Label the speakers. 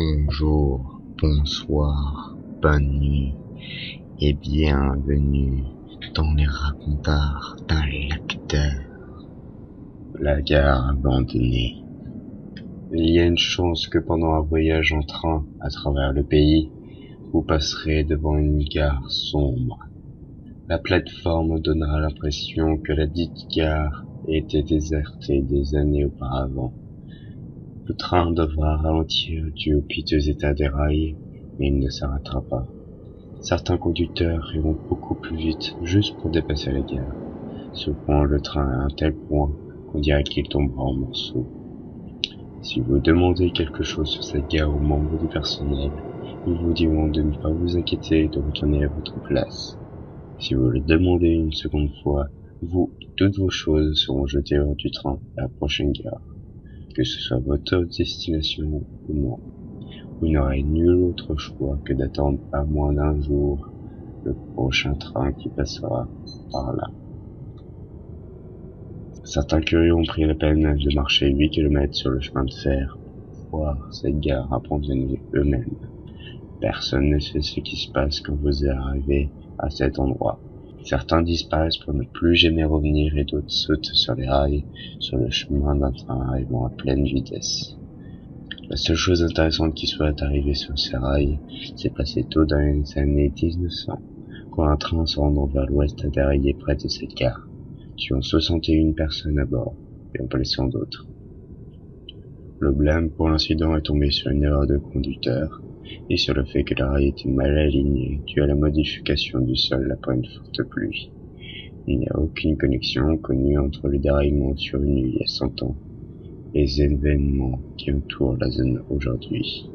Speaker 1: Bonjour, bonsoir, bonne nuit et bienvenue dans les racontards d'un lecteur. La gare abandonnée. Il y a une chance que pendant un voyage en train à travers le pays, vous passerez devant une gare sombre. La plateforme donnera l'impression que la dite gare était désertée des années auparavant. Le train devra ralentir dû au piteux état des rails, mais il ne s'arrêtera pas. Certains conducteurs iront beaucoup plus vite juste pour dépasser la gare, secouant le train à un tel point qu'on dirait qu'il tombera en morceaux. Si vous demandez quelque chose sur cette gare aux membres du personnel, ils vous diront de ne pas vous inquiéter et de retourner à votre place. Si vous le demandez une seconde fois, toutes vos choses seront jetées hors du train à la prochaine gare, que ce soit votre destination ou non. Vous n'aurez nul autre choix que d'attendre à moins d'un jour le prochain train qui passera par là. Certains curieux ont pris la peine de marcher 8 kilomètres sur le chemin de fer pour voir cette gare abandonnée eux-mêmes. Personne ne sait ce qui se passe quand vous arrivez à cet endroit. Certains disparaissent pour ne plus jamais revenir et d'autres sautent sur les rails sur le chemin d'un train arrivant à pleine vitesse. La seule chose intéressante qui soit arrivée sur ces rails s'est passée tôt dans les années 1900, quand un train se rendant vers l'ouest a déraillé près de cette gare, tuant 61 personnes à bord et en blessant d'autres. Le blâme pour l'incident est tombé sur une erreur de conducteur et sur le fait que les rails étaient mal alignés dû à la modification du sol après une forte pluie. Il n'y a aucune connexion connue entre le déraillement survenu il y a 100 ans et les événements qui entourent la zone aujourd'hui.